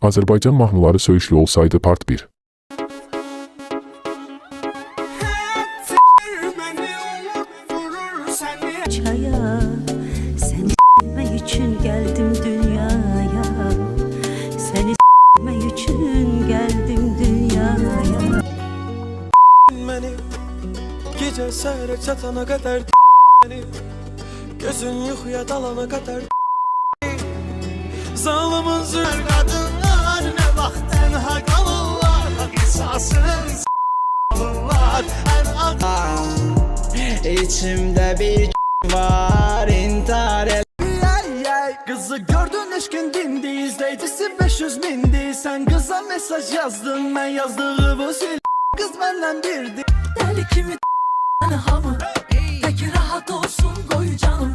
Azərbaycan mahnıları söyüşlü olsaydı part 1. Çaya, seni s**mek için geldim dünyaya. Seni s**mek için geldim dünyaya. Beni gece sehre çatana kadar beni, gözün yuxuya dalana kadar zalimin zül kadınlar ne vaxt tenha kalırlar, qisasın s***lar İçimde bir var intihar et. Kızı gördün eşkin dindi, izleyicisi 500 bindi. Sen kıza mesaj yazdın, ben yazdığımı sil. Kız benden birdi. Deli kimi hamı, peki rahat olsun koy canım.